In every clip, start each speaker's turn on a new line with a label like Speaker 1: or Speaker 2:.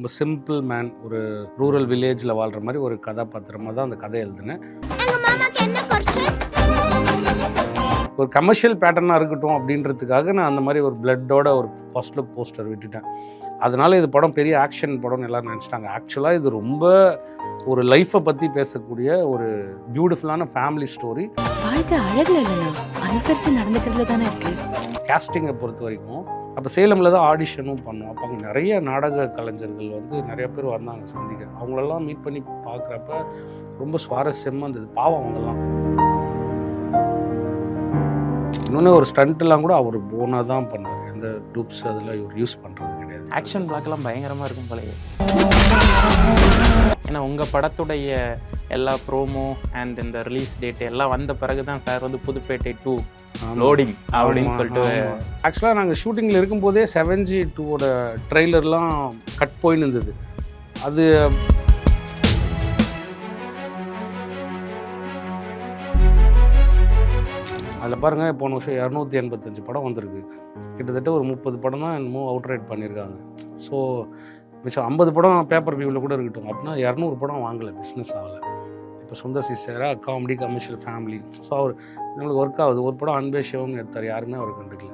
Speaker 1: ரொம்ப simple man, ஒரு rural வில்லேஜில் வாழ்கிற மாதிரி ஒரு கதாபாத்திரமாக தான் அந்த கதை எழுதினேன். ஒரு கமர்ஷியல் பேட்டர்னாக இருக்கட்டும் அப்படின்றதுக்காக நான் அந்த மாதிரி ஒரு பிளட்டோட ஒரு ஃபர்ஸ்ட் லுக் போஸ்டர் விட்டுட்டேன். அதனால இது படம் பெரிய ஆக்ஷன் படம்னு எல்லோரும் நினச்சிட்டாங்க. ஆக்சுவலாக இது ரொம்ப ஒரு லைஃப்பை பற்றி பேசக்கூடிய ஒரு பியூட்டிஃபுல்லான ஃபேமிலி ஸ்டோரி.
Speaker 2: வாழ்க்கை அழகுல இல்லைனா அனுசரித்து நடந்துக்கிறதுல தானே இருக்கு.
Speaker 1: கேஸ்டிங்கை பொறுத்த வரைக்கும் அப்போ சேலமில் தான் ஆடிஷனும் பண்ணோம். அப்போ அங்கே நிறைய நாடக கலைஞர்கள் வந்து நிறைய பேர் வந்தாங்க சந்திக்க. அவங்களெல்லாம் மீட் பண்ணி பார்க்குறப்ப ரொம்ப சுவாரஸ்யமாக இருந்தது. பாவம் அவங்கெல்லாம். இன்னொன்று ஒரு ஸ்டண்ட்லாம் கூட அவர் போனாக தான் பண்ணார். எந்த டூப்ஸ் அதில் இவர் யூஸ் பண்ணுறது கிடையாது.
Speaker 3: ஆக்ஷன் பிளாக்லாம் பயங்கரமாக இருக்கும் போலயே. ஏன்னா உங்கள் படத்துடைய எல்லா ப்ரோமோ அண்ட் இந்த ரிலீஸ் டேட் எல்லாம் வந்த பிறகு தான் சார் வந்து புதுப்பேட்டை 2 லோடிங் அப்படின்னு சொல்லிட்டு.
Speaker 1: ஆக்சுவலாக நாங்கள் ஷூட்டிங்கில் இருக்கும்போதே 7G 2ஓட ட்ரெய்லர்லாம் கட் போயின்னு இருந்தது. அது அதில் பாருங்கள், போன வருஷம் 285 படம் வந்திருக்கு. கிட்டத்தட்ட ஒரு 30 படம் தான் என்னமோ அவுட்ரைட் பண்ணியிருக்காங்க. ஸோ மிச்சம் 50 படம் பேப்பர் வியூவில் கூட இருக்கட்டும். அப்படின்னா 200 படம் வாங்கலை, பிஸ்னஸ் ஆகலை. இப்போ சுந்தர் சி சாராக காமெடி கமர்ஷியல் ஃபேமிலி. ஸோ அவர் நம்மளுக்கு ஒர்க் ஆகுது. ஒரு படம் அன்பே சிவம்னு எடுத்தார், யாருமே அவர் கண்டுக்கல.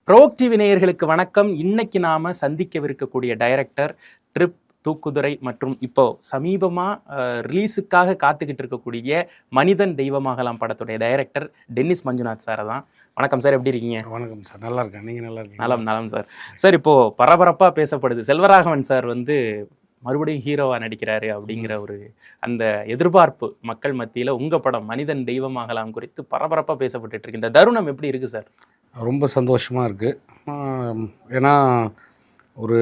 Speaker 3: ப்ரோக் டிவி நேயர்களுக்கு வணக்கம். இன்னைக்கு நாம சந்திக்கவிருக்கக்கூடிய டைரக்டர் ட்ரிப், தூக்குதுறை மற்றும் இப்போ சமீபமாக ரிலீஸுக்காக காத்துக்கிட்டு இருக்கக்கூடிய மனிதன் தெய்வமாகலாம் படத்துடைய டைரக்டர் டென்னிஸ் மஞ்சுநாத் சாரை தான். வணக்கம் சார், எப்படி இருக்கீங்க?
Speaker 1: வணக்கம் சார், நல்லா இருக்கேன். நீங்கள் நல்லா இருக்கீங்க?
Speaker 3: நலம் சார். சார், இப்போது பரபரப்பாக பேசப்படுது, செல்வராகவன் சார் வந்து மறுபடியும் ஹீரோவாக நடிக்கிறாரு அப்படிங்கிற ஒரு அந்த எதிர்பார்ப்பு மக்கள் மத்தியில் உங்கள் படம் மனிதன் தெய்வமாகலாம் குறித்து பரபரப்பாக பேசப்பட்டு இருக்கு. இந்த தருணம் எப்படி இருக்குது சார்?
Speaker 1: ரொம்ப சந்தோஷமாக இருக்குது. ஏன்னா ஒரு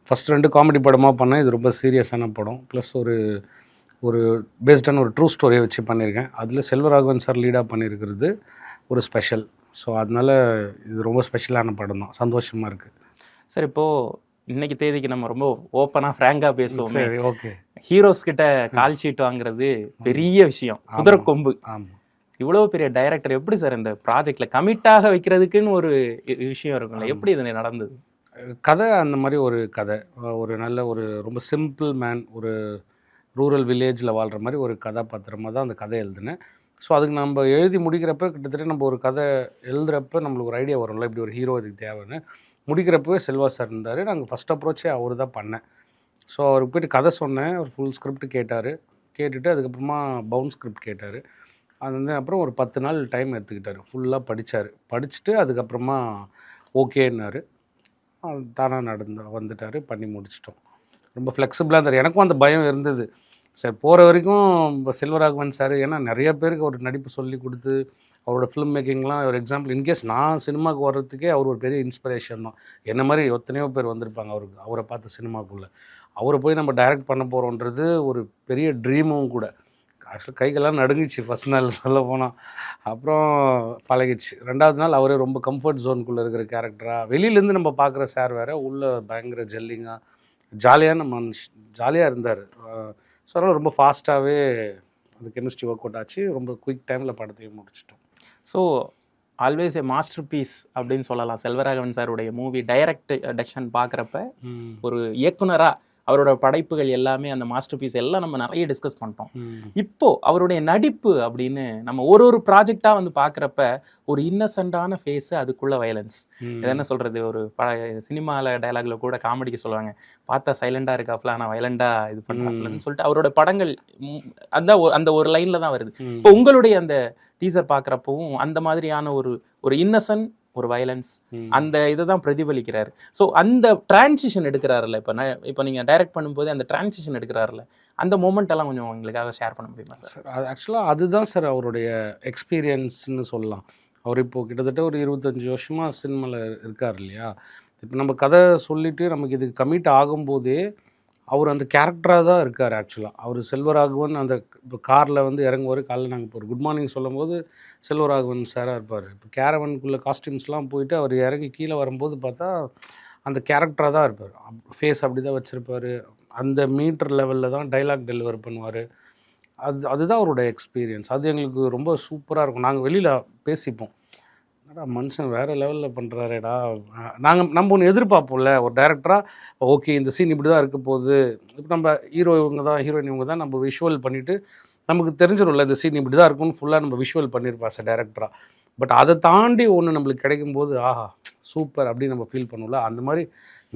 Speaker 1: ஃபஸ்ட் ரெண்டு காமெடி படமாக பண்ணேன். இது ரொம்ப சீரியஸான படம். ப்ளஸ் ஒரு பேஸ்டான ஒரு ட்ரூ ஸ்டோரியை வச்சு பண்ணியிருக்கேன். அதில் செல்வராகவன் சார் லீடாக பண்ணியிருக்கிறது ஒரு ஸ்பெஷல். ஸோ அதனால் இது ரொம்ப ஸ்பெஷலான படம் தான். சந்தோஷமாக இருக்குது.
Speaker 3: சார், இப்போது இன்னைக்கு தேதிக்கு நம்ம ரொம்ப ஓப்பனாக ஃப்ராங்காக பேசுவோம்.
Speaker 1: ஓகே,
Speaker 3: ஹீரோஸ் கிட்ட கால் ஷீட் வாங்குறது பெரிய விஷயம், குதிரைக்கொம்பு.
Speaker 1: ஆமாம்.
Speaker 3: இவ்வளோ பெரிய டைரக்டர் எப்படி சார் இந்த ப்ராஜெக்டில் கமிட்டாக வைக்கிறதுக்குன்னு ஒரு விஷயம் இருக்குல்ல, எப்படி இது நடந்தது?
Speaker 1: கதை அந்த மாதிரி ஒரு கதை, ஒரு நல்ல ஒரு ரொம்ப சிம்பிள் மேன், ஒரு ரூரல் வில்லேஜில் வாழ்கிற மாதிரி ஒரு கதாபாத்திரமாக தான் அந்த கதை எழுதினேன். ஸோ அதுக்கு நம்ம எழுதி முடிக்கிறப்ப கிட்டத்தட்ட நம்ம ஒரு கதை எழுதுகிறப்ப நம்மளுக்கு ஒரு ஐடியா வரும்ல, இப்படி ஒரு ஹீரோ இதுக்கு தேவைன்னு. முடிக்கிறப்பவே செல்வா சார் இருந்தார். நாங்கள் ஃபஸ்ட் அப்ரோச்சே அவர் தான் பண்ணேன். ஸோ அவருக்கு போய்ட்டு கதை சொன்னேன். ஒரு ஃபுல் ஸ்கிரிப்ட் கேட்டார். கேட்டுட்டு அதுக்கப்புறமா பவுன் ஸ்கிரிப்ட் கேட்டார். அது வந்து அப்புறம் ஒரு 10 நாள் டைம் எடுத்துக்கிட்டார். ஃபுல்லாக படிச்சுட்டு அதுக்கப்புறமா ஓகேன்னாரு. அது தானாக வந்துட்டார். பண்ணி முடிச்சிட்டோம். ரொம்ப ஃப்ளெக்சிபிளாக இருந்தார். எனக்கும் அந்த பயம் இருந்தது. சார் போகிற வரைக்கும் இப்போ செல்வராகவன் சார், ஏன்னா நிறைய பேருக்கு அவர் நடிப்பு சொல்லி கொடுத்து அவரோட ஃபிலிம் மேக்கிங்லாம் ஒரு எக்ஸாம்பிள். இன்கேஸ் நான் சினிமாவுக்கு வர்றதுக்கே அவர் ஒரு பெரிய இன்ஸ்பிரேஷன் தான். என்ன மாதிரி எத்தனையோ பேர் வந்திருப்பாங்க அவரை பார்த்து சினிமாக்குள்ளே. அவரை போய் நம்ம டைரக்ட் பண்ண போகிறோன்றது ஒரு பெரிய ட்ரீமும் கூட. ஆக்சுவலாக கைகள்லாம் நடுங்கிச்சு ஃபஸ்ட் நாள் சொல்ல போனால். அப்புறம் பழகிடுச்சு. 2வது நாள் அவரே ரொம்ப கம்ஃபர்ட் ஜோனுக்குள்ளே இருக்கிற கேரக்டராக, வெளியிலேருந்து நம்ம பார்க்குற சார் வேறு, உள்ளே பயங்கர ஜெல்லிங்காக ஜாலியான ஜாலியாக இருந்தார். ஸோ அதனால் ரொம்ப ஃபாஸ்ட்டாகவே அந்த கெமிஸ்ட்ரி ஒர்க் அவுட் ஆச்சு. ரொம்ப குயிக் டைமில் படத்தையும் முடிச்சிட்டோம்.
Speaker 3: ஸோ ஆல்வேஸ் ஏ மாஸ்டர் பீஸ் அப்படின்னு சொல்லலாம் செல்வராகவன் சாருடைய மூவி டைரக்ஷன் பார்க்குறப்ப. ஒரு இயக்குனராக அவரோட படைப்புகள் எல்லாமே, அந்த மாஸ்டர் பீஸ் எல்லாம் நம்ம நிறைய டிஸ்கஸ் பண்ணிட்டோம். இப்போ அவருடைய நடிப்பு அப்படின்னு நம்ம ஒரு ப்ராஜெக்டாக வந்து பார்க்குறப்ப ஒரு இன்னசென்டான ஃபேஸு, அதுக்குள்ள வயலன்ஸ். இது என்ன சொல்கிறது, ஒரு சினிமாவில் டைலாக்ல கூட காமெடிக்கு சொல்லுவாங்க, பார்த்தா சைலண்டாக இருக்காப்ல ஆனால் வயலண்டாக இது பண்ணுறாங்கன்னு சொல்லிட்டு அவரோட படங்கள் அந்த ஒரு லைனில் தான் வருது. இப்போ உங்களுடைய அந்த டீசர் பார்க்குறப்பவும் அந்த மாதிரியான ஒரு இன்னசென்ட், ஒரு வயலன்ஸ், அந்த இதை தான் பிரதிபலிக்கிறாரு. ஸோ அந்த டிரான்சிஷன் எடுக்கிறாருல்ல, இப்போ நீங்கள் டைரக்ட் பண்ணும்போது அந்த டிரான்சிஷன் எடுக்கிறாருல்ல, அந்த மூமெண்ட் எல்லாம் கொஞ்சம் எங்களுக்காக ஷேர் பண்ண முடியுமா சார்?
Speaker 1: அது ஆக்சுவலாக அதுதான் சார் அவருடைய எக்ஸ்பீரியன்ஸ்னு சொல்லலாம். அவர் இப்போது கிட்டத்தட்ட ஒரு 25 வருஷமாக சினிமாவில் இருக்கார் இல்லையா. இப்போ நம்ம கதை சொல்லிவிட்டு நமக்கு இதுக்கு கமிட் ஆகும்போதே அவர் அந்த கேரக்டராக தான் இருக்கார். ஆக்சுவலாக அவர் செல்வராகவன் அந்த இப்போ காரில் வந்து இறங்குவார். காலையில் நாங்கள் இப்போ ஒரு குட் மார்னிங் சொல்லும் போது செல்வராகவன் சாராக இருப்பார். இப்போ கேரவனுக்குள்ளே காஸ்டியூம்ஸ்லாம் போயிட்டு அவர் இறங்கி கீழே வரும்போது பார்த்தா அந்த கேரக்டராக தான் இருப்பார். ஃபேஸ் அப்படி தான் வச்சுருப்பார். அந்த மீட்டர் லெவலில் தான் டைலாக் டெலிவர் பண்ணுவார். அதுதான் அவரோட எக்ஸ்பீரியன்ஸ். அது எங்களுக்கு ரொம்ப சூப்பராக இருக்கும். நாங்கள் வெளியில் பேசிப்போம், என்னடா மனுஷன் வேறு லெவலில் பண்ணுறாரேடா. நம்ம ஒன்று எதிர்பார்ப்போம்ல ஒரு டேரக்டராக. ஓகே, இந்த சீன் இப்படி தான் இருக்க போகுது, இப்போ நம்ம ஹீரோ இவங்க தான், ஹீரோயின் இவங்க தான், நம்ம விஷுவல் பண்ணிவிட்டு நமக்கு தெரிஞ்சிடும்ல இந்த சீன் இப்படி தான் இருக்கும்னு ஃபுல்லாக நம்ம விஷுவல் பண்ணியிருப்போம் சார் டேரக்டராக. பட் அதை தாண்டி ஒன்று நம்மளுக்கு கிடைக்கும்போது ஆஹா சூப்பர் அப்படின்னு நம்ம ஃபீல் பண்ணுவோம்ல, அந்த மாதிரி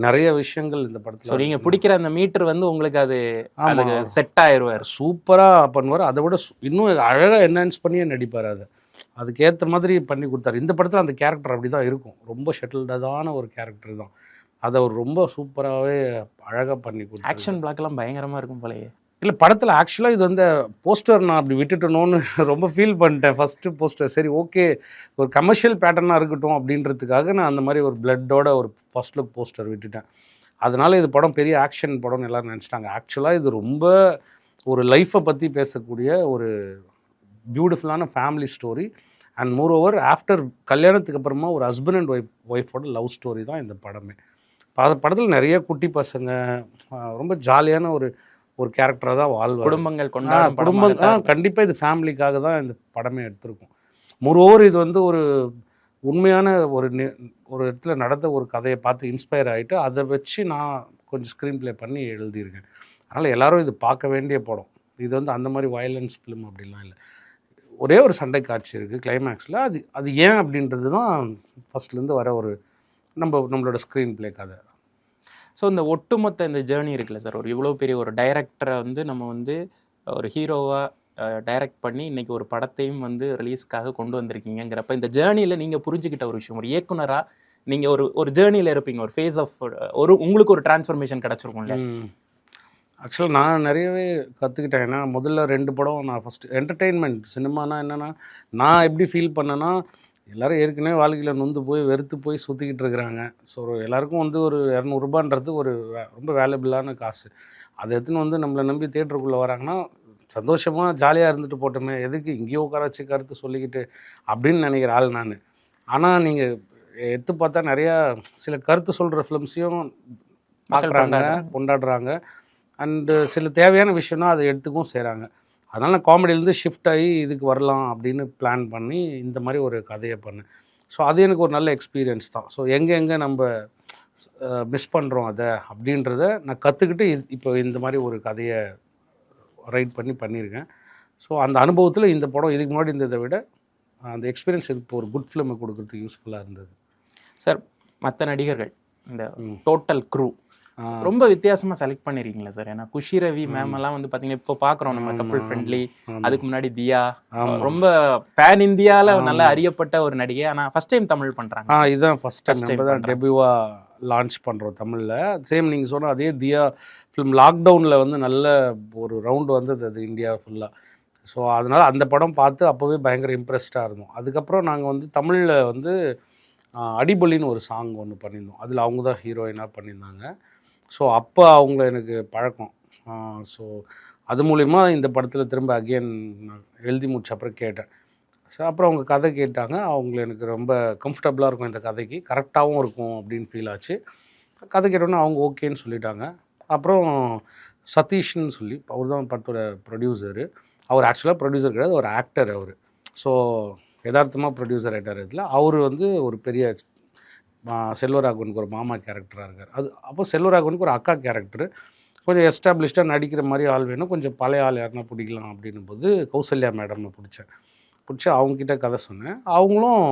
Speaker 1: நிறைய விஷயங்கள் இந்த
Speaker 3: ஸோ
Speaker 1: படத்தில்.
Speaker 3: நீங்கள் பிடிக்கிற அந்த மீட்டர் வந்து உங்களுக்கு அது அதுக்கு செட் ஆயிடுவார்.
Speaker 1: சூப்பராக பண்ணுவார். அதை விட இன்னும் அழகாக என்ஹான்ஸ் பண்ணியே நடிப்பார். அதுக்கேற்ற மாதிரி பண்ணி கொடுத்தாரு. இந்த படத்தில் அந்த கேரக்டர் அப்படி தான் இருக்கும். ரொம்ப ஷட்டில்டான ஒரு கேரக்டர் தான். அதை அவர் ரொம்ப சூப்பராகவே அழகாக பண்ணி கொடுத்தாரு.
Speaker 3: ஆக்ஷன் பிளாக்லாம் பயங்கரமாக இருக்கும் போலயே.
Speaker 1: இல்லை, படத்தில் ஆக்சுவலாக இது வந்து போஸ்டர் நான் அப்படி விட்டுட்டணும்னு ரொம்ப ஃபீல் பண்ணிட்டேன். ஃபஸ்ட்டு போஸ்டர் சரி ஓகே ஒரு கமர்ஷியல் பேட்டர்னாக இருக்கட்டும் அப்படின்றதுக்காக நான் அந்த மாதிரி ஒரு பிளட்டோட ஒரு ஃபஸ்ட் லுக் போஸ்டர் விட்டுட்டேன். அதனால் இது படம் பெரிய ஆக்ஷன் படம்னு எல்லோரும் நினச்சிட்டாங்க. ஆக்சுவலாக இது ரொம்ப ஒரு லைஃப்பை பற்றி பேசக்கூடிய ஒரு பியூட்டிஃபுல்லான family story. And more over after கல்யாணத்துக்கு அப்புறமா ஒரு ஹஸ்பண்ட் அண்ட் ஒய்ஃபோட லவ் ஸ்டோரி தான் இந்த படமே. படத்தில் நிறைய குட்டி பசங்க ரொம்ப ஜாலியான ஒரு கேரக்டராக தான் வாழ்வாங்க. குடும்பம் கண்டிப்பாக இது ஃபேமிலிக்காக தான் இந்த படமே எடுத்திருக்கும். மோர் ஓவர் இது வந்து ஒரு உண்மையான ஒரு இடத்துல நடந்த ஒரு கதையை பார்த்து இன்ஸ்பயர் ஆகிட்டு அதை வச்சு நான் கொஞ்சம் ஸ்க்ரீன் ப்ளே பண்ணி எழுதியிருக்கேன். அதனால் எல்லோரும் இது பார்க்க வேண்டிய படம். இது வந்து அந்த மாதிரி வயலன்ஸ் ஃபிலிம் அப்படிலாம் இல்லை. ஒரே ஒரு சண்டை காட்சி இருக்குது கிளைமேக்ஸில். அது ஏன் அப்படின்றது தான் ஃபஸ்ட்லேருந்து வர ஒரு நம்மளோட ஸ்க்ரீன் ப்ளே கதை.
Speaker 3: ஸோ இந்த ஒட்டுமொத்த இந்த ஜேர்னி இருக்குல்ல சார், ஒரு இவ்வளோ பெரிய ஒரு டைரக்டரை வந்து நம்ம வந்து ஒரு ஹீரோவாக டைரக்ட் பண்ணி இன்றைக்கி ஒரு படத்தையும் வந்து ரிலீஸ்க்காக கொண்டு வந்திருக்கீங்கிறப்ப இந்த ஜேர்னியில் நீங்கள் புரிஞ்சுக்கிட்ட ஒரு விஷயம், ஒரு இயக்குனராக நீங்கள் ஒரு ஜேர்னியில் இருப்பீங்க, ஒரு ஃபேஸ் ஆஃப் உங்களுக்கு ஒரு டிரான்ஸ்ஃபர்மேஷன் கிடச்சிருக்கும்ல.
Speaker 1: ஆக்சுவலாக நான் நிறையவே கற்றுக்கிட்டேன். ஏன்னா முதல்ல 2 படம் நான் ஃபஸ்ட்டு என்டர்டெயின்மெண்ட் சினிமானா என்னென்னா நான் எப்படி ஃபீல் பண்ணேன்னா, எல்லோரும் ஏற்கனவே வாழ்க்கையில் நொந்து போய் வெறுத்து போய் சுற்றிக்கிட்டு இருக்கிறாங்க. ஸோ எல்லாருக்கும் வந்து ஒரு 200 ரூபான்றது ஒரு ரொம்ப வேல்யூபிளான காசு. அதை எடுத்துன்னு வந்து நம்மளை நம்பி தியேட்டருக்குள்ளே வராங்கன்னா சந்தோஷமாக ஜாலியாக இருந்துட்டு போட்டோமே, எதுக்கு இங்கேயோ உட்கார வச்சு கருத்து சொல்லிக்கிட்டு அப்படின்னு நினைக்கிற ஆள் நான். ஆனால் நீங்கள் எடுத்து பார்த்தா நிறையா சில கருத்து சொல்கிற ஃபிலிம்ஸையும் பார்க்குறாங்க, கொண்டாடுறாங்க. அண்டு சில தேவையான விஷயம்னா அதை எடுத்துக்கும் செய்கிறாங்க. அதனால் நான் காமெடியிலேருந்து ஷிஃப்ட் ஆகி இதுக்கு வரலாம் அப்படின்னு பிளான் பண்ணி இந்த மாதிரி ஒரு கதையை பண்ணேன். ஸோ அது எனக்கு ஒரு நல்ல எக்ஸ்பீரியன்ஸ் தான். ஸோ எங்கே நம்ம மிஸ் பண்ணுறோம் அதை அப்படின்றத நான் கற்றுக்கிட்டு இப்போ இந்த மாதிரி ஒரு கதையை ரைட் பண்ணியிருக்கேன். ஸோ அந்த அனுபவத்தில் இந்த படம் இதுக்கு முன்னாடி இருந்ததை விட அந்த எக்ஸ்பீரியன்ஸ் இப்போ ஒரு குட் ஃபிலிமை கொடுக்குறதுக்கு யூஸ்ஃபுல்லாக இருந்தது.
Speaker 3: சார், மற்ற நடிகர்கள் இந்த டோட்டல் க்ரூ ரொம்ப வித்தியாசமாக செலக்ட் பண்ணிருக்கீங்களா சார்? ஏன்னா குஷி ரவி மேம் எல்லாம் வந்து பார்த்தீங்கன்னா இப்போ பார்க்குறோம் நம்ம கப்பிள் ஃப்ரெண்ட்லி, அதுக்கு முன்னாடி தியா, ரொம்ப பேன் இந்தியாவில் நல்லா அறியப்பட்ட ஒரு நடிகை. ஆனால் ஃபஸ்ட் டைம் தமிழ் பண்ணுறாங்க.
Speaker 1: இதுதான் ஃபஸ்ட் டைம் தான் டெபியூவாக லான்ச் பண்ணுறோம் தமிழில். சேம் நீங்கள் சொன்ன அதே தியா ஃபிலிம் லாக்டவுனில் வந்து நல்ல ஒரு ரவுண்டு வந்தது அது இந்தியா ஃபுல்லாக. ஸோ அதனால் அந்த படம் பார்த்து அப்போவே பயங்கர இம்ப்ரெஸ்டாக இருந்தோம். அதுக்கப்புறம் நாங்கள் வந்து தமிழில் வந்து அடிபொலின்னு ஒரு சாங் ஒன்று பண்ணியிருந்தோம். அதில் அவங்க தான் ஹீரோயினாக பண்ணியிருந்தாங்க. ஸோ அப்போ அவங்கள எனக்கு பழக்கம். ஸோ அது மூலிமா இந்த படத்தில் திரும்ப அகெயின் நான் எழுதி முடிச்ச அப்புறம் கேட்டேன். ஸோ அப்புறம் அவங்க கதை கேட்டாங்க. அவங்கள எனக்கு ரொம்ப கம்ஃபர்டபுளாக இருக்கும், இந்த கதைக்கு கரெக்டாகவும் இருக்கும் அப்படின்னு ஃபீல் ஆச்சு. கதை கேட்டோன்னே அவங்க ஓகேன்னு சொல்லிட்டாங்க. அப்புறம் சதீஷ்ன்னு சொல்லி அவர் தான் படத்தோட ப்ரொடியூசரு. அவர் ஆக்சுவலாக ப்ரொடியூசர் கிடையாது, ஒரு ஆக்டர் அவர். ஸோ யதார்த்தமாக ப்ரொடியூசர் ஆகிட்டார். இதில் அவர் வந்து ஒரு பெரிய செல்வராகவனுக்கு ஒரு மாமா கேரக்டராக இருக்கார். அப்போ செல்வராகவனுக்கு ஒரு அக்கா கேரக்டரு, கொஞ்சம் எஸ்டாப்ளிஷ்டாக நடிக்கிற மாதிரி ஆள் வேணும், கொஞ்சம் பழைய ஆள் யாருன்னா பிடிக்கலாம் அப்படின்னும் போது கௌசல்யா மேடம்னு பிடிச்சி அவங்கக்கிட்ட கதை சொன்னேன். அவங்களும்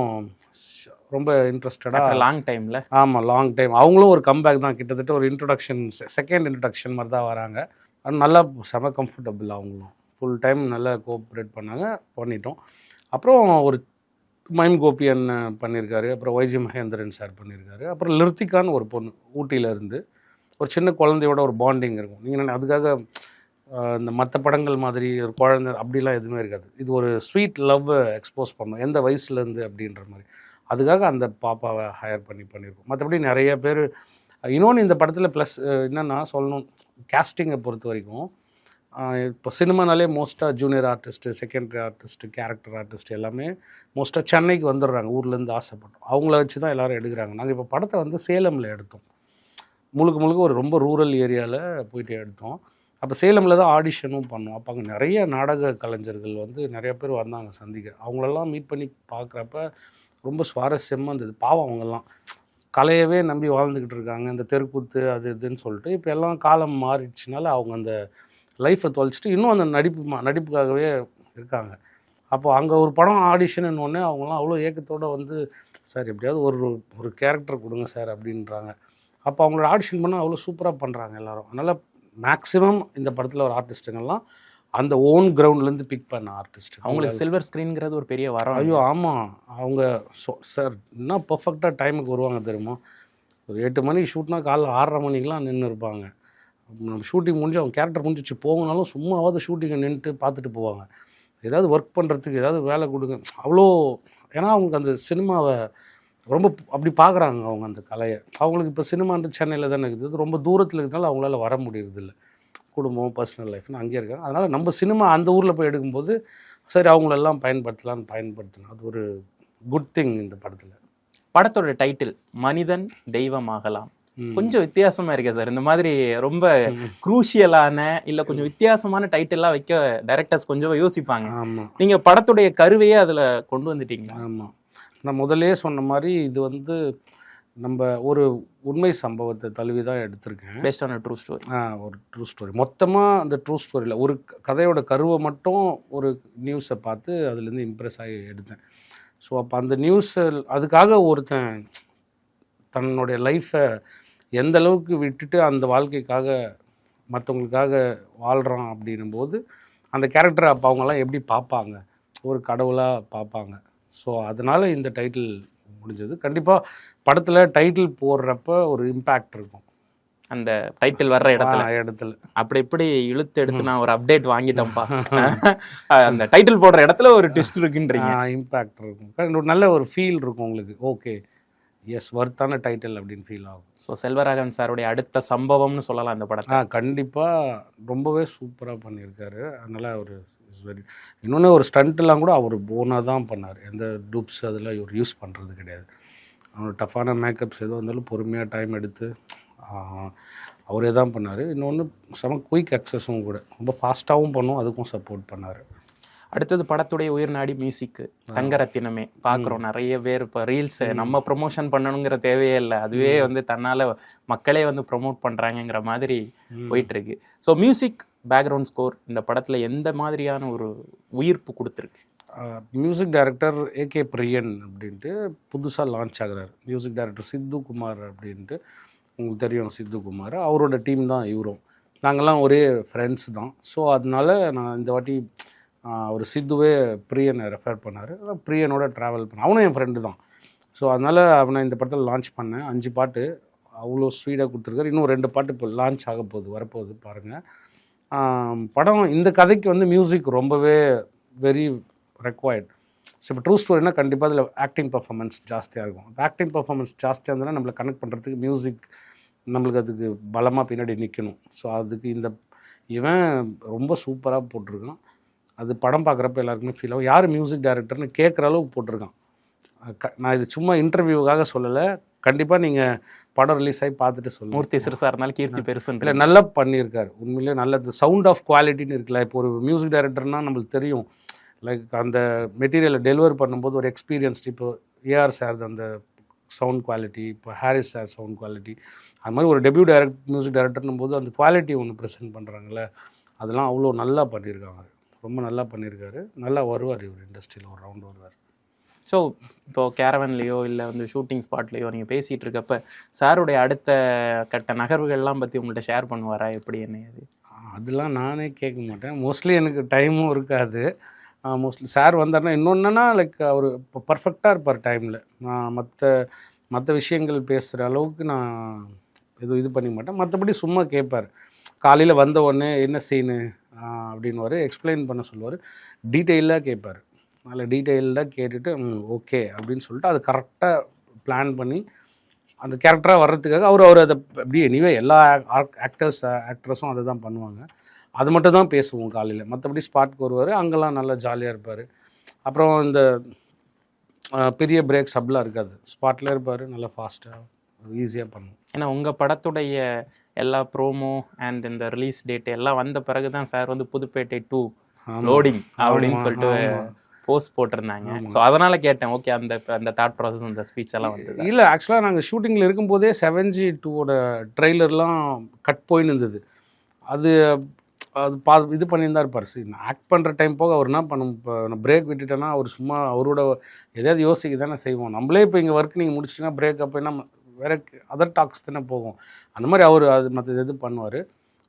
Speaker 1: ரொம்ப இன்ட்ரெஸ்டடாக
Speaker 3: லாங் டைமில்.
Speaker 1: ஆமாம், லாங் டைம். அவங்களும் ஒரு கம்பேக் தான், கிட்டத்தட்ட ஒரு இன்ட்ரொடக்ஷன் செகண்ட் இன்ட்ரொடக்ஷன் மாதிரி தான் வராங்க. அது நல்லா செம கம்ஃபர்டபுள். அவங்களும் ஃபுல் டைம் நல்லா கோஆப்ரேட் பண்ணிட்டோம். அப்புறம் ஒரு மைம் கோபியன் பண்ணியிருக்காரு, அப்புறம் ஒய்ஜி மகேந்திரன் சார் பண்ணியிருக்காரு, அப்புறம் லிருத்திகான்னு ஒரு பொண்ணு ஊட்டியிலேருந்து ஒரு சின்ன குழந்தையோட ஒரு பாண்டிங் இருக்கும். நீங்கள் அதுக்காக இந்த மற்ற படங்கள் மாதிரி ஒரு குழந்தை அப்படிலாம் எதுவுமே இருக்காது. இது ஒரு ஸ்வீட் லவ் எக்ஸ்போஸ் பண்ணணும் எந்த வயசுலேருந்து அப்படின்ற மாதிரி. அதுக்காக அந்த பாப்பாவை ஹையர் பண்ணியிருக்கோம். மற்றபடி நிறைய பேர். இன்னொன்று இந்த படத்தில் ப்ளஸ் என்னென்னா சொல்லணும், கேஸ்டிங்கை பொறுத்த வரைக்கும் இப்போ சினிமானாலே மோஸ்ட்டாக junior artist, secondary artist, character artist எல்லாமே மோஸ்ட்டாக சென்னைக்கு வந்துடுறாங்க, ஊர்லேருந்து ஆசைப்பட்டோம். அவங்கள வச்சு தான் எல்லோரும் எடுக்கிறாங்க. நாங்கள் இப்போ படத்தை வந்து சேலமில் எடுத்தோம். முழுக்க ஒரு ரொம்ப ரூரல் ஏரியாவில் போயிட்டு எடுத்தோம். அப்போ சேலமில் தான் ஆடிஷனும் பண்ணோம். அப்போ அங்கே நிறைய நாடக கலைஞர்கள் வந்து நிறைய பேர் வந்தாங்க சந்திக்க. அவங்களெல்லாம் மீட் பண்ணி பார்க்குறப்ப ரொம்ப சுவாரஸ்யமாக இருந்தது. பாவம் அவங்கெல்லாம் கலையவே நம்பி வாழ்ந்துக்கிட்டு இருக்காங்க, இந்த தெருக்கூத்து அது இதுன்னு சொல்லிட்டு. இப்போ எல்லாம் காலம் மாறிடுச்சுனால அவங்க அந்த லைஃப்பை தொலைச்சிட்டு இன்னும் அந்த நடிப்புக்காகவே இருக்காங்க. அப்போது அங்கே ஒரு படம் ஆடிஷன்னு ஒன்று அவங்களாம் அவ்வளோ ஏக்கத்தோடு வந்து சார் எப்படியாவது ஒரு கேரக்டர் கொடுங்க சார் அப்படின்றாங்க. அப்போ அவங்களோட ஆடிஷன் பண்ணால் அவ்வளோ சூப்பராக பண்ணுறாங்க எல்லோரும். அதனால் மேக்ஸிமம் இந்த படத்தில் ஒரு ஆர்டிஸ்ட்டுங்கள்லாம் அந்த ஓன் கிரவுண்ட்லேருந்து பிக் பண்ண ஆர்டிஸ்ட்.
Speaker 3: அவங்களுக்கு சில்வர் ஸ்க்ரீனுங்கிறது ஒரு பெரிய வரம்.
Speaker 1: ஐயோ ஆமாம், அவங்க சார் இன்னும் பர்ஃபெக்டாக டைமுக்கு வருவாங்க தெரியுமா. ஒரு 8 மணிக்கு ஷூட்னா காலைல 6:30 மணிக்கெலாம் நின்று இருப்பாங்க. நம்ம ஷூட்டிங் முடிஞ்சு அவங்க கேரக்டர் முடிஞ்சிச்சு போகணுனாலும் சும்மாவது ஷூட்டிங்கை நின்றுட்டு பார்த்துட்டு போவாங்க. ஏதாவது ஒர்க் பண்ணுறதுக்கு ஏதாவது வேலை கொடுங்க அவ்வளோ. ஏன்னா அவங்க அந்த சினிமாவை ரொம்ப அப்படி பார்க்குறாங்க அவங்க அந்த கலையை. அவங்களுக்கு இப்போ சினிமான்ட்டு சென்னையில் தானே இருக்குது, ரொம்ப தூரத்தில் இருக்கிறதுனால அவங்களால வர முடியறதில்ல. குடும்பம் பர்சனல் லைஃப்னு அங்கேயே இருக்காங்க. அதனால் நம்ம சினிமா அந்த ஊரில் போய் எடுக்கும்போது சரி அவங்களெல்லாம் பயன்படுத்தணும். அது ஒரு குட் திங் இந்த படத்தில்.
Speaker 3: படத்தோட டைட்டில் மனிதன் தெய்வமாகலாம் கொஞ்சம் வித்தியாசமா இருக்கே சார். இந்த மாதிரி ரொம்ப குரூஷியலான இல்லை கொஞ்சம் வித்தியாசமான டைட்டில்லாம் வைக்க டைரக்டர்ஸ் கொஞ்சம் யோசிப்பாங்க.
Speaker 1: ஆமாம்,
Speaker 3: நீங்க படத்துடைய கருவையே அதில் கொண்டு வந்துட்டீங்க.
Speaker 1: ஆமாம், நான் முதலே சொன்ன மாதிரி இது வந்து நம்ம ஒரு உண்மை சம்பவத்தை தழுவி தான் எடுத்திருக்கேன்.
Speaker 3: Based on true story.
Speaker 1: ஒரு ட்ரூ ஸ்டோரி. மொத்தமாக அந்த ட்ரூ ஸ்டோரியில் ஒரு கதையோட கருவை மட்டும் ஒரு நியூஸை பார்த்து அதுலேருந்து இம்ப்ரெஸ் ஆகி எடுத்தேன். ஸோ அப்போ அந்த நியூஸை அதுக்காக ஒருத்தன் தன்னுடைய லைஃப்பை எந்த அளவுக்கு விட்டுட்டு அந்த வாழ்க்கைக்காக மற்றவங்களுக்காக வாழ்கிறான் அப்படின்னும்போது அந்த கேரக்டரை அப்போ அவங்கெல்லாம் எப்படி பார்ப்பாங்க, ஒரு கடவுளாக பார்ப்பாங்க. ஸோ அதனால் இந்த டைட்டில் முடிஞ்சது. கண்டிப்பாக படத்தில் டைட்டில் போடுறப்ப ஒரு இம்பேக்ட் இருக்கும்.
Speaker 3: அந்த டைட்டில் வர்ற இடத்துல அப்படி எப்படி இழுத்து எடுத்து நான் ஒரு அப்டேட் வாங்கிட்டேன்ப்பா. அந்த டைட்டில் போடுற இடத்துல ஒரு ட்விஸ்ட் இருக்குன்றீங்க.
Speaker 1: இம்பேக்ட் இருக்கும், ஒரு நல்ல ஒரு ஃபீல் இருக்கும் உங்களுக்கு. ஓகே எஸ் வர்த்தான டைட்டில் அப்படின்னு ஃபீல் ஆகும்.
Speaker 3: ஸோ செல்வராகவன் சாருடைய அடுத்த சம்பவம்னு சொல்லலாம் இந்த படத்தை.
Speaker 1: கண்டிப்பாக ரொம்பவே சூப்பராக பண்ணியிருக்காரு. அதனால் அவர் இஸ் வெரி. இன்னொன்று ஒரு ஸ்டண்ட்லாம் கூட அவர் போனாக தான் பண்ணார். எந்த டூப்ஸ் அதெல்லாம் இவர் யூஸ் பண்ணுறது கிடையாது. அவரோட டஃப்பான மேக்கப்ஸ் எதுவும் இருந்தாலும் பொறுமையாக டைம் எடுத்து அவரே தான் பண்ணார். இன்னொன்று செம குயிக் அக்சஸும் கூட, ரொம்ப ஃபாஸ்ட்டாகவும் பண்ணும், அதுக்கும் சப்போர்ட் பண்ணார்.
Speaker 3: அடுத்தது படத்துடைய உயிர்நாடி மியூசிக்கு தங்கரத்தினமே பார்க்குறோம். நிறைய பேர் இப்போ ரீல்ஸை நம்ம ப்ரொமோஷன் பண்ணணுங்கிற தேவையே இல்லை, அதுவே வந்து தன்னால் மக்களே வந்து ப்ரொமோட் பண்ணுறாங்கங்கிற மாதிரி போயிட்டுருக்கு. ஸோ மியூசிக் பேக்ரவுண்ட் ஸ்கோர் இந்த படத்தில் எந்த மாதிரியான ஒரு உயிர்ப்பு கொடுத்துருக்கு?
Speaker 1: மியூசிக் டைரக்டர் ஏகே பிரியன் அப்படின்ட்டு புதுசாக லான்ச் ஆகிறார். மியூசிக் டைரக்டர் சித்து குமார் அப்படின்ட்டு உங்களுக்கு தெரியும். சித்து குமார் அவரோட டீம் தான் இவரும். நாங்கள்லாம் ஒரே ஃப்ரெண்ட்ஸ் தான். ஸோ அதனால நான் இந்த வாட்டி ஒரு சித்துவே பிரியனை ரெஃபர் பண்ணார். பிரியனோட ட்ராவல் பண்ணேன். அவனும் என் ஃப்ரெண்டு தான். ஸோ அதனால் அவனை இந்த படத்தில் லான்ச் பண்ணேன். 5 பாட்டு அவ்வளோ ஸ்வீடாக கொடுத்துருக்காரு. இன்னும் 2 பாட்டு இப்போ லான்ச் ஆக போகுது, வரப்போகுது பாருங்கள். படம் இந்த கதைக்கு வந்து மியூசிக் ரொம்பவே வெரி ரெக்வயர்ட். ஸோ இப்போ ட்ரூ ஸ்டோரினா கண்டிப்பாக அதில் ஆக்டிங் பர்ஃபார்மன்ஸ் ஜாஸ்தியாக இருக்கும். ஆக்டிங் பர்ஃபார்மன்ஸ் ஜாஸ்தியாக இருந்ததுன்னா நம்மளை கனெக்ட் பண்ணுறதுக்கு மியூசிக் நம்மளுக்கு அதுக்கு பலமாக பின்னாடி நிற்கணும். ஸோ அதுக்கு இவன் ரொம்ப சூப்பராக போட்டிருக்கான். அது படம் பார்க்குறப்ப எல்லாருக்குமே ஃபீல் ஆகும். யார் மியூசிக் டைரக்டர்னு கேட்குற அளவுக்கு போட்டிருக்கான். நான் இது சும்மா இன்டர்வியூக்காக சொல்லலை, கண்டிப்பாக நீங்கள் படம் ரிலீஸ் ஆகி பார்த்துட்டு சொல்லுங்கள்.
Speaker 3: மூர்த்தி சிறுசாக இருந்தாலும் கீர்த்தி பெருசு
Speaker 1: இல்லை நல்லா பண்ணியிருக்காரு. உண்மையிலே நல்லது. சவுண்ட் ஆஃப் குவாலிட்டின்னு இருக்குல்ல. இப்போ ஒரு மியூசிக் டைரக்டர்னால் நம்மளுக்கு தெரியும், லைக் அந்த மெட்டீரியலை டெலிவர் பண்ணும்போது ஒரு எக்ஸ்பீரியன்ஸ்டு. இப்போ ஏஆர் சார் அந்த சவுண்ட் குவாலிட்டி, இப்போ ஹாரிஸ் சார் சவுண்ட் குவாலிட்டி, அது மாதிரி ஒரு டெபியூ மியூசிக் டைரக்டர்னும் போது அந்த குவாலிட்டி ஒன்று ப்ரெசென்ட் பண்ணுறாங்கல்ல, அதெல்லாம் அவ்வளோ நல்லா பண்ணியிருக்காங்க. ரொம்ப நல்லா பண்ணியிருக்காரு. நல்லா வருவார் இவர் இண்டஸ்ட்ரியில், ஒரு ரவுண்ட் வருவார்.
Speaker 3: ஸோ இப்போது கேரவன்லேயோ இல்லை வந்து ஷூட்டிங் ஸ்பாட்லேயோ நீங்கள் பேசிகிட்டு இருக்கப்ப சாருடைய அடுத்த கட்ட நகர்வுகள்லாம் பற்றி உங்கள்கிட்ட ஷேர் பண்ணுவாரா? எப்படி என்ன அது?
Speaker 1: அதெல்லாம் நானே கேட்க மாட்டேன். மோஸ்ட்லி எனக்கு டைமும் இருக்காது. மோஸ்ட்லி சார் வந்தார்னா இன்னொன்றுனா லைக் அவர் இப்போ பர்ஃபெக்டாக இருப்பார் டைமில். நான் மற்ற விஷயங்கள் பேசுகிற அளவுக்கு நான் எதுவும் இது பண்ணிக்க மாட்டேன். மற்றபடி சும்மா கேட்பார். காலையில் வந்த உடனே என்ன சீனு அப்படின்னு எக்ஸ்பிளைன் பண்ண சொல்லுவார். டீட்டெயிலாக கேட்பார். அதில் டீட்டெயில்டாக கேட்டுட்டு ஓகே அப்படின்னு சொல்லிட்டு அது கரெக்டாக பிளான் பண்ணி அந்த கேரக்டராக வர்றதுக்காக அவர் அதை அப்படி எனிவே எல்லா ஆக்ட்ரஸும் அதை தான் பண்ணுவாங்க. அது மட்டும் தான் பேசுவோம் காலையில். மற்றபடி ஸ்பாட்க்கு வருவார். அங்கெல்லாம் நல்லா ஜாலியாக இருப்பார். அப்புறம் இந்த பெரிய பிரேக் சப்லாம் இருக்காது, ஸ்பாட்டில் இருப்பார். நல்லா ஃபாஸ்ட்டாக ஈஸியாக பண்ணுவோம்.
Speaker 3: ஏன்னா உங்கள் படத்துடைய எல்லா ப்ரோமோ அண்ட் இந்த ரிலீஸ் டேட் எல்லாம் வந்த பிறகு தான் சார் வந்து புதுப்பேட்டை 2 லோடிங் அப்படின்னு சொல்லிட்டு போஸ்ட் போட்டிருந்தாங்க. ஸோ அதனால் கேட்டேன், ஓகே அந்த அந்த தாட் ப்ராசஸ் அந்த ஸ்பீச் எல்லாம் வந்து
Speaker 1: இல்லை, ஆக்சுவலாக நாங்கள் ஷூட்டிங்கில் இருக்கும்போதே 7G 2 ட்ரெய்லர்லாம் கட் போயின்னு இருந்தது. அது இது பண்ணியிருந்தா இருப்பார். சரி, நான் ஆக்ட் பண்ணுற டைம் போக அவர் என்ன பண்ணும், இப்போ நான் பிரேக் விட்டுட்டேன்னா அவர் சும்மா அவரோட எதையாவது யோசிக்க தானே செய்வோம். நம்மளே இப்போ இங்கே ஒர்க் நீங்கள் முடிச்சிட்டிங்கன்னா பிரேக் அப்போ என்ன வேறு அதர் டாக்ஸ் தானே போகும். அந்த மாதிரி அவர் அது மற்ற இது பண்ணுவார்.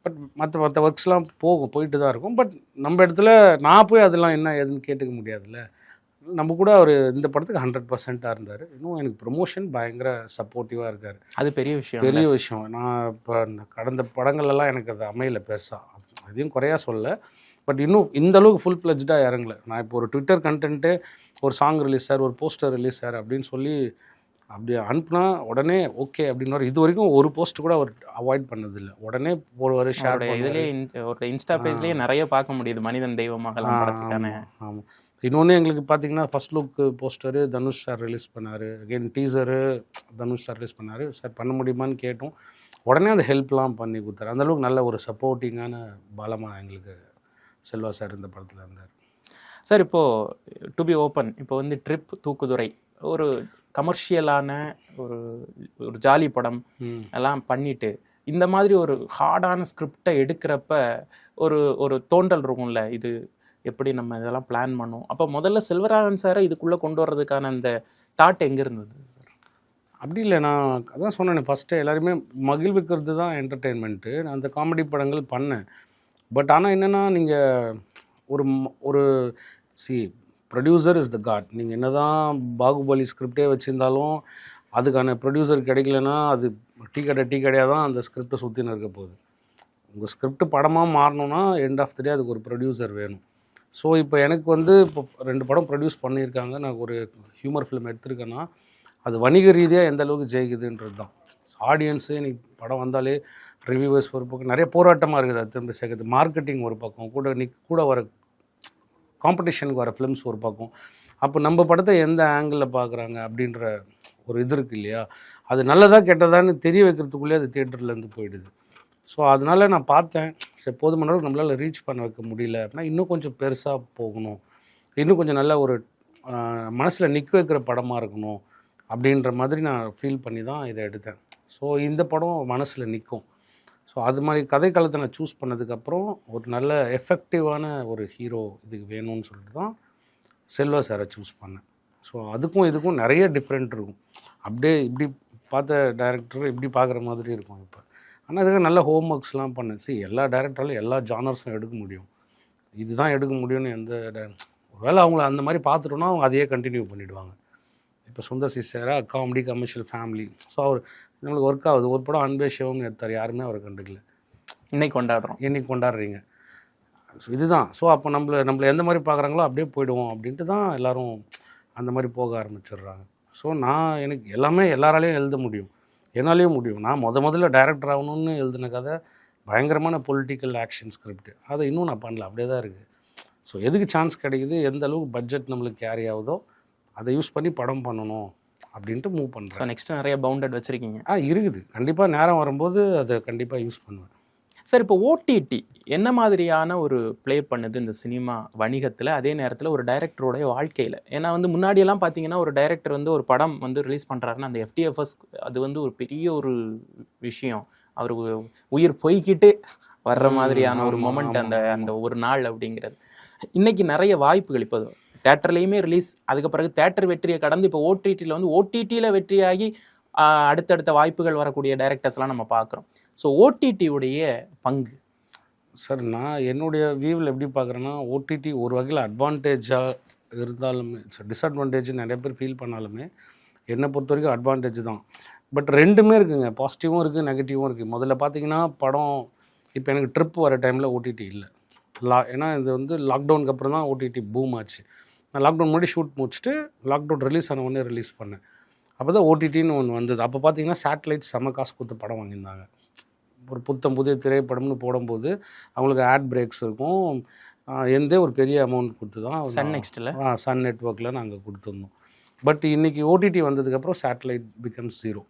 Speaker 1: பட் மற்ற ஒர்க்ஸ்லாம் போயிட்டு தான் இருக்கும். பட் நம்ம இடத்துல நான் போய் அதெல்லாம் என்ன ஏதுன்னு கேட்டுக்க முடியாதுல்ல. நம்ம கூட அவர் இந்த படத்துக்கு 100% இருந்தார். இன்னும் எனக்கு ப்ரொமோஷன் பயங்கர சப்போர்ட்டிவாக இருக்கார்.
Speaker 3: அது பெரிய விஷயம்.
Speaker 1: நான் இப்போ கடந்த படங்கள்லாம் எனக்கு அது அமையலை பெருசாக, அதையும் குறையா சொல்ல. பட் இன்னும் இந்த அளவுக்கு ஃபுல் ஃப்ளெஜ்டாக இறங்கலை. நான் இப்போ ஒரு ட்விட்டர் கண்டென்ட்டு, ஒரு சாங் ரிலீஸ் சார், ஒரு போஸ்டர் ரிலீஸ் சார் அப்படின்னு சொல்லி அப்படி அனுப்புனா உடனே ஓகே அப்படின்னு. இது வரைக்கும் ஒரு போஸ்ட் கூட அவர் அவாய்ட் பண்ணதில்லை. உடனே ஒரு ஷேர்
Speaker 3: இதுலேயே ஒரு இன்ஸ்டா பேஜ்லேயே நிறைய பார்க்க முடியுது மனிதன் தெய்வமாகலாம் படத்துக்கான.
Speaker 1: ஆமாம். இன்னொன்று எங்களுக்கு பார்த்தீங்கன்னா first look poster Dhanush sir release பண்ணார். Again teaser Dhanush sir release பண்ணார். சார் பண்ண முடியுமான்னு கேட்டோம். உடனே அந்த ஹெல்ப்லாம் பண்ணி கொடுத்தாரு. அந்தளவுக்கு நல்ல ஒரு சப்போர்ட்டிங்கான பலமாக எங்களுக்கு செல்வா சார் இந்த படத்தில் இருந்தார்.
Speaker 3: சார் இப்போது டு பி ஓப்பன், இப்போ வந்து ட்ரிப் தூக்குதுறை ஒரு கமர்ஷியலான ஒரு ஜாலி படம் எல்லாம் பண்ணிவிட்டு இந்த மாதிரி ஒரு ஹார்டான ஸ்கிரிப்டை எடுக்கிறப்ப ஒரு தோண்டல் இருக்கும்ல, இது எப்படி நம்ம இதெல்லாம் பிளான் பண்ணோம். அப்போ முதல்ல செல்வராகவன் சாரை இதுக்குள்ளே கொண்டு வர்றதுக்கான அந்த தாட் எங்கே இருந்தது சார்?
Speaker 1: அப்படி இல்லை, நான் அதான் சொன்னேன் ஃபஸ்ட்டு எல்லாருமே மகிழ்விக்கிறது தான் என்டர்டெயின்மெண்ட்டு. நான் அந்த காமெடி படங்கள் பண்ணேன். பட் ஆனால் என்னென்னா நீங்கள் ஒரு ப்ரொடியூசர் இஸ் த காட். நீங்கள் என்ன தான் பாகுபலி ஸ்கிரிப்டே வச்சுருந்தாலும் அதுக்கான ப்ரொடியூசர் கிடைக்கலன்னா அது டீ கடையாக தான் அந்த ஸ்கிரிப்டை சுற்றின்னு இருக்க போகுது. உங்கள் ஸ்கிரிப்ட் படமாக மாறணுன்னா எண்ட் ஆஃப் த டே அதுக்கு ஒரு ப்ரொடியூசர் வேணும். ஸோ இப்போ எனக்கு வந்து இப்போ 2 படம் ப்ரொடியூஸ் பண்ணியிருக்காங்க. நான் ஒரு ஹியூமர் ஃபிலிம் எடுத்திருக்கேன்னா அது வணிக ரீதியாக எந்த அளவுக்கு ஜெயிக்குதுன்றது தான். ஆடியன்ஸு இன்னைக்கு படம் வந்தாலே ரிவ்யூவர்ஸ் ஒரு பக்கம் நிறைய போராட்டமாக இருக்குது. அது திரும்ப சேர்க்குறது மார்க்கெட்டிங் ஒரு பக்கம், கூட வர காம்படிஷனுக்கு வர ஃபிலிம்ஸ் ஒரு பக்கம். அப்போ நம்ம படத்தை எந்த ஆங்கிளில் பார்க்குறாங்க அப்படின்ற ஒரு இது இருக்குது இல்லையா. அது நல்லதா கெட்டதான்னு தெரிய வைக்கிறதுக்குள்ளேயே அது தியேட்டர்லேருந்து போயிடுது. ஸோ அதனால் நான் பார்த்தேன், சரி போதுமான அளவுக்கு நம்மளால் ரீச் பண்ண வைக்க முடியல அப்படின்னா இன்னும் கொஞ்சம் பெருசாக போகணும், இன்னும் கொஞ்சம் நல்ல ஒரு மனசில் நிற்க வைக்கிற படமாக இருக்கணும் அப்படின்ற மாதிரி நான் ஃபீல் பண்ணி தான் இதை எடுத்தேன். ஸோ இந்த படம் மனசில் நிற்கும். ஸோ அது மாதிரி கதைக்களத்தை நான் சூஸ் பண்ணதுக்கப்புறம் ஒரு நல்ல எஃபெக்டிவான ஒரு ஹீரோ இதுக்கு வேணும்னு சொல்லிட்டு தான் செல்வா சாரை சூஸ் பண்ணேன். ஸோ அதுக்கும் இதுக்கும் நிறைய டிஃப்ரெண்ட் இருக்கும். அப்படியே இப்படி பார்த்த டைரக்டர் இப்படி பார்க்குற மாதிரி இருக்கும் இப்போ. ஆனால் அதுக்கு நல்ல ஹோம் ஒர்க்ஸ்லாம் பண்ணேன். எல்லா டைரக்டராலும் எல்லா ஜானர்ஸும் எடுக்க முடியும், இதுதான் எடுக்க முடியும்னு ஒருவேளை அவங்கள அந்த மாதிரி பார்த்துட்டோன்னா அவங்க அதையே கண்டினியூ பண்ணிவிடுவாங்க. இப்போ சுந்தர் சி சாரா காமெடி கமர்ஷியல் ஃபேமிலி, ஸோ அவர் நம்மளுக்கு ஒர்க் ஆகுது. ஒரு படம் அன்பே சிவம்னு எடுத்தார், யாருமே அவரை கண்டுக்கல. இன்னைக்கு கொண்டாடுறீங்க. ஸோ இதுதான். ஸோ அப்போ நம்மளை எந்த மாதிரி பார்க்குறாங்களோ அப்படியே போயிடுவோம் அப்படின்ட்டு தான் எல்லோரும் அந்த மாதிரி போக ஆரம்பிச்சிடுறாங்க. ஸோ எனக்கு எல்லாமே எல்லாராலையும் எழுத முடியும், என்னாலேயும் முடியும். நான் முதல்ல டைரக்டர் ஆகணும்னு எழுதின கதை பயங்கரமான பொலிட்டிக்கல் ஆக்ஷன் ஸ்கிரிப்ட். அதை இன்னும் நான் பண்ணல, அப்படியே தான் இருக்குது. ஸோ எதுக்கு சான்ஸ் கிடைக்குது, எந்த அளவுக்கு பட்ஜெட் நம்மளுக்கு கேரி ஆகுதோ அதை யூஸ் பண்ணி படம் பண்ணணும் அப்படின்ட்டு மூவ் பண்ணுறேன்.
Speaker 3: ஸோ நெக்ஸ்ட்டு நிறைய பவுண்டட் வச்சுருக்கீங்க?
Speaker 1: இருக்குது. கண்டிப்பாக நேரம் வரும்போது அதை கண்டிப்பாக யூஸ் பண்ணுவேன்.
Speaker 3: சார் இப்போ ஓடிடி என்ன மாதிரியான ஒரு ப்ளே பண்ணுது இந்த சினிமா வணிகத்தில், அதே நேரத்தில் ஒரு டைரக்டருடைய வாழ்க்கையில்? ஏன்னா வந்து முன்னாடியெல்லாம் பார்த்தீங்கன்னா ஒரு டைரக்டர் வந்து ஒரு படம் வந்து ரிலீஸ் பண்ணுறாருன்னா அந்த FTFS அது வந்து ஒரு பெரிய ஒரு விஷயம். அவர் உயிர் போய்கிட்டு வர்ற மாதிரியான ஒரு மொமெண்ட் அந்த ஒரு நாள் அப்படிங்கிறது. இன்றைக்கி நிறைய வாய்ப்புகள், இப்போ தேட்டர்லேயுமே ரிலீஸ், அதுக்கு பிறகு தேட்டர் வெற்றியை கடந்து இப்போ ஓடிடியில் வந்து ஓடிடியில் வெற்றியாகி அடுத்தடுத்த வாய்ப்புகள் வரக்கூடிய டைரக்டர்ஸ்லாம் நம்ம பார்க்குறோம். ஸோ ஓடிடியுடைய பங்கு
Speaker 1: சார், நான் என்னுடைய வியூவில் எப்படி பார்க்குறேன்னா, ஓடிடி ஒரு வகையில் அட்வான்டேஜாக இருந்தாலுமே டிஸ்அட்வான்டேஜ் நிறைய பேர் ஃபீல் பண்ணாலுமே என்னை பொறுத்த வரைக்கும் அட்வான்டேஜ் தான். பட் ரெண்டுமே இருக்குங்க, பாசிட்டிவும் இருக்குது நெகட்டிவும் இருக்குது. முதல்ல பார்த்தீங்கன்னா படம் இப்போ எனக்கு ட்ரிப் வர டைமில் ஓடிடி இல்லை. ஏன்னா இது வந்து லாக்டவுனுக்கு அப்புறம் தான் ஓடிடி பூம் ஆச்சு. நான் லாக்டவுன் முன்னாடி ஷூட் முடிச்சுட்டு லாக்டவுன் ரிலீஸ் ஆன உடனே ரிலீஸ் பண்ணேன். அப்போ தான் ஓடிடின்னு ஒன்று வந்தது. அப்போ பார்த்தீங்கன்னா சேட்டலைட் செம்ம காசு கொடுத்து படம் வாங்கியிருந்தாங்க. ஒரு புதிய திரைப்படம்னு போடும்போது அவங்களுக்கு ஆட் பிரேக்ஸ் இருக்கும். ஒரு பெரிய அமௌண்ட் கொடுத்து தான் சன் நெட்வொர்க்கில் நாங்கள் கொடுத்துருந்தோம். பட் இன்றைக்கி ஓடிடி வந்ததுக்கப்புறம் சேட்டலைட் பிகம்ஸ் 0.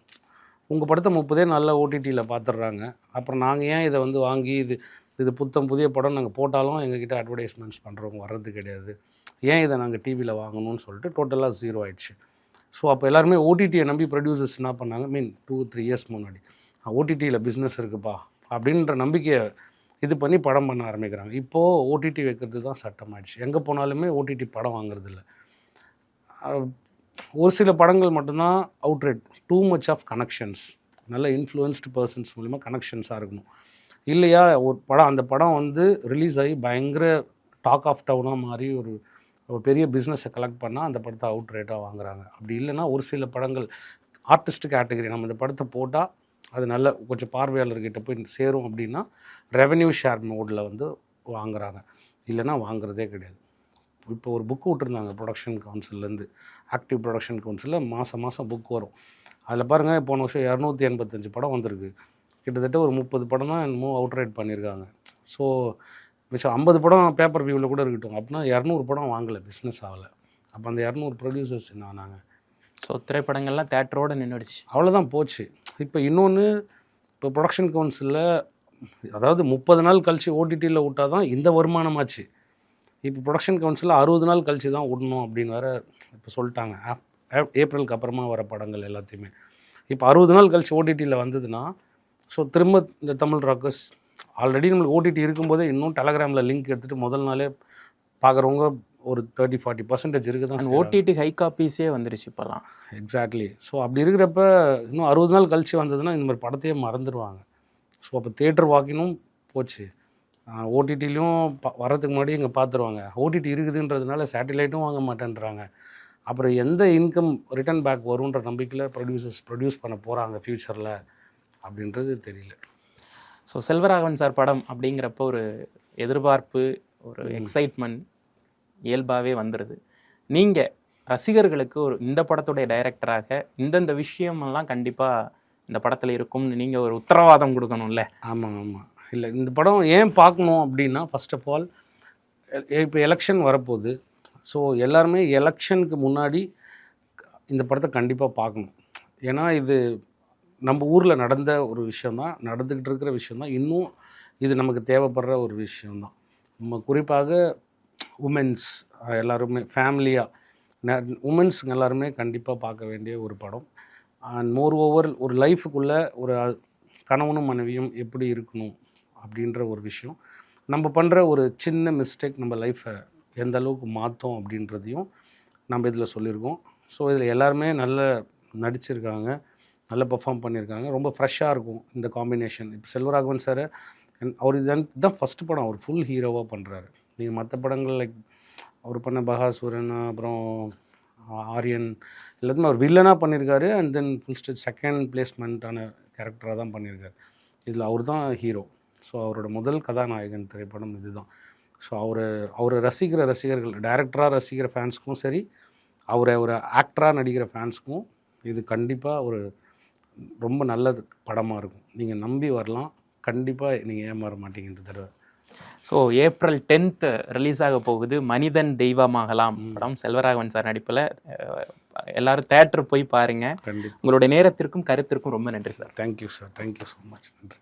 Speaker 1: உங்கள் படத்தை 30 நாளில் ஓடிடியில் பார்த்துட்றாங்க. அப்புறம் நாங்கள் ஏன் இதை வந்து வாங்கி இது புத்தம் புதிய படம் நாங்கள் போட்டாலும் எங்ககிட்ட அட்வர்டைஸ்மெண்ட்ஸ் பண்ணுறவங்க வர்றது கிடையாது. ஏன் இதை நாங்கள் டிவியில் வாங்கணும்னு சொல்லிட்டு டோட்டலாக 0 ஆயிடுச்சு. ஸோ அப்போ எல்லாருமே ஓடிடியை நம்பி ப்ரொடியூசர்ஸ் என்ன பண்ணாங்க, 2-3 இயர்ஸ் முன்னாடி ஓடிடியில் பிஸ்னஸ் இருக்குப்பா அப்படின்ற நம்பிக்கையை இது பண்ணி படம் பண்ண ஆரம்பிக்கிறாங்க. இப்போது ஓடிடி வைக்கிறது தான் சட்டமாயிடுச்சு. எங்கே போனாலுமே ஓடிடி படம் வாங்குறது இல்லை. ஒரு சில படங்கள் மட்டும்தான் outright too much of connections, நல்ல இன்ஃப்ளூயன்ஸ்டு பர்சன்ஸ் மூலிமா கனெக்ஷன்ஸாக இருக்கணும். இல்லையா ஒரு படம் அந்த படம் வந்து ரிலீஸ் ஆகி பயங்கர டாக் ஆஃப் டவுனாக மாறி ஒரு பெரிய பிஸ்னஸை கலெக்ட் பண்ணால் அந்த படத்தை அவுட் ரேட்டாக வாங்குறாங்க. அப்படி இல்லைன்னா ஒரு சில படங்கள் ஆர்டிஸ்ட் கேட்டகரி நம்ம இந்த படத்தை போட்டால் அது நல்ல கொஞ்சம் பார்வையாளர்கிட்ட போய் சேரும் அப்படின்னா ரெவென்யூ ஷேர் மோடில் வந்து வாங்குறாங்க. இல்லைன்னா வாங்குறதே கிடையாது. இப்போ ஒரு புக்கு விட்டுருந்தாங்க ப்ரொடக்ஷன் கவுன்சில்லேருந்து, ஆக்டிவ் ப்ரொடக்ஷன் கவுன்சிலில் மாதம் புக் வரும். அதில் பாருங்கள் போன வருஷம் 285 படம் வந்திருக்கு. கிட்டத்தட்ட ஒரு 30 படம் தான் என்னமோ அவுட் ரேட் பண்ணியிருக்காங்க. ஸோ மிச்சம் 50 படம் பேப்பர் வியூவில் கூட இருக்கட்டும். அப்படின்னா 200 படம் வாங்கலை, பிஸ்னஸ் ஆகலை. அப்போ அந்த 200 ப்ரொடியூசர்ஸ் என்ன ஆனாங்க?
Speaker 3: ஸோ திரைப்படங்கள்லாம் தேட்டரோடு நின்றுடுச்சு,
Speaker 1: அவ்வளோதான் போச்சு. இப்போ இன்னொன்று, இப்போ ப்ரொடக்ஷன் கவுன்சிலில் அதாவது 30 நாள் கழிச்சு ஓடிடியில் விட்டால் தான் இந்த வருமானமாச்சு. இப்போ ப்ரொடக்ஷன் கவுன்சிலில் 60 நாள் கழிச்சு தான் விடணும் அப்படின்னு வேறு இப்போ சொல்லிட்டாங்க. ஏப்ரலுக்கு அப்புறமா வர படங்கள் எல்லாத்தையுமே இப்போ 60 நாள் கழிச்சு ஓடிடியில் வந்ததுன்னா, ஸோ திரும்ப இந்த தமிழ் ராக்கர்ஸ் ஆல்ரெடி நம்மளுக்கு ஓடிடி இருக்கும்போதே இன்னும் டெலகிராமில் லிங்க் எடுத்துகிட்டு முதல் நாளே பார்க்குறவங்க ஒரு 30-40% இருக்குது தான்.
Speaker 3: ஓடிடி ஹை காப்பீஸே வந்துருச்சு இப்போலாம்.
Speaker 1: எக்ஸாக்ட்லி. ஸோ அப்படி இருக்கிறப்ப இன்னும் 60 நாள் கழிச்சு வந்ததுன்னா இந்த மாதிரி படத்தையே மறந்துடுவாங்க. ஸோ அப்போ தேட்டர் வாக்கினும் போச்சு. ஓடிடிலையும் வர்றதுக்கு முன்னாடி இங்கே பார்த்துருவாங்க. ஓடிடி இருக்குதுன்றதுனால சேட்டிலைட்டும் வாங்க மாட்டேன்றாங்க. அப்புறம் எந்த இன்கம் ரிட்டர்ன் பேக் வரும்ன்ற நம்பிக்கையில் ப்ரொடியூஸ் பண்ண போகிறாங்க ஃப்யூச்சரில் அப்படின்றது தெரியல.
Speaker 3: ஸோ செல்வராகவன் சார் படம் அப்படிங்கிறப்ப ஒரு எதிர்பார்ப்பு, ஒரு எக்ஸைட்மெண்ட் இயல்பாகவே வந்துடுது. நீங்கள் ரசிகர்களுக்கு இந்த படத்துடைய டைரக்டராக இந்தந்த விஷயமெல்லாம் கண்டிப்பாக இந்த படத்தில் இருக்கும்னு நீங்கள் ஒரு உத்தரவாதம் கொடுக்கணும்ல?
Speaker 1: ஆமாம். இல்லை, இந்த படம் ஏன் பார்க்கணும் அப்படின்னா, ஃபர்ஸ்ட் ஆஃப் ஆல் இப்போ எலெக்ஷன் வரப்போகுது. ஸோ எல்லாருமே எலெக்ஷனுக்கு முன்னாடி இந்த படத்தை கண்டிப்பாக பார்க்கணும். ஏன்னா இது நம்ம ஊரில் நடந்த ஒரு விஷயந்தான், நடந்துக்கிட்டு இருக்கிற விஷயந்தான். இன்னும் இது நமக்கு தேவைப்படுற ஒரு விஷயந்தான். நம்ம குறிப்பாக உமென்ஸ் எல்லாருமே ஃபேமிலியாக உமென்ஸுங்க எல்லாருமே கண்டிப்பாக பார்க்க வேண்டிய ஒரு படம். அண்ட் மோர் ஓவர் ஒரு லைஃபுக்குள்ளே ஒரு கணவனும் மனைவியும் எப்படி இருக்கணும் அப்படின்ற ஒரு விஷயம், நம்ம பண்ணுற ஒரு சின்ன மிஸ்டேக் நம்ம லைஃப்பை எந்த அளவுக்கு மாற்றோம் அப்படின்றதையும் நம்ம இதில் சொல்லியிருக்கோம். ஸோ இதில் எல்லாருமே நல்ல நடிச்சிருக்காங்க, நல்லா பெர்ஃபார்ம் பண்ணியிருக்காங்க. ரொம்ப ஃப்ரெஷ்ஷாக இருக்கும் இந்த காம்பினேஷன். இப்போ செல்வராகவன் சார் அவர் இதுதான் ஃபஸ்ட்டு படம் அவர் ஃபுல் ஹீரோவாக பண்ணுறாரு. நீங்கள் மற்ற படங்கள் லைக் அவர் பண்ண பகாசுரன், அப்புறம் ஆரியன் எல்லாத்தையுமே அவர் வில்லனாக பண்ணியிருக்காரு. And then full stage second பிளேஸ்மெண்ட்டான கேரக்டராக தான் பண்ணியிருக்காரு. இதில் அவர் தான் ஹீரோ. ஸோ அவரோட முதல் கதாநாயகன் திரைப்படம் இதுதான். ஸோ அவரை ரசிக்கிற ரசிகர்கள், டைரக்டராக ரசிக்கிற ஃபேன்ஸுக்கும் சரி, அவரை ஒரு ஆக்டராக நடிக்கிற ஃபேன்ஸுக்கும் இது கண்டிப்பாக ஒரு ரொம்ப நல்ல படமாக இருக்கும். நீங்கள் நம்பி வரலாம், கண்டிப்பாக நீங்கள் ஏமாற மாட்டீங்க இந்த தடவை.
Speaker 3: ஸோ ஏப்ரல் 10th ரிலீஸ் ஆக போகுது மனிதன் தெய்வமாகலாம் படம், செல்வராகவன் சார் நடிப்பில். எல்லாரும் தேட்டர் போய் பாருங்கள்.
Speaker 1: கண்டிப்பாக.
Speaker 3: உங்களுடைய நேரத்திற்கும் கருத்திற்கும் ரொம்ப நன்றி sir.
Speaker 1: Thank you sir, thank you so much. நன்றி.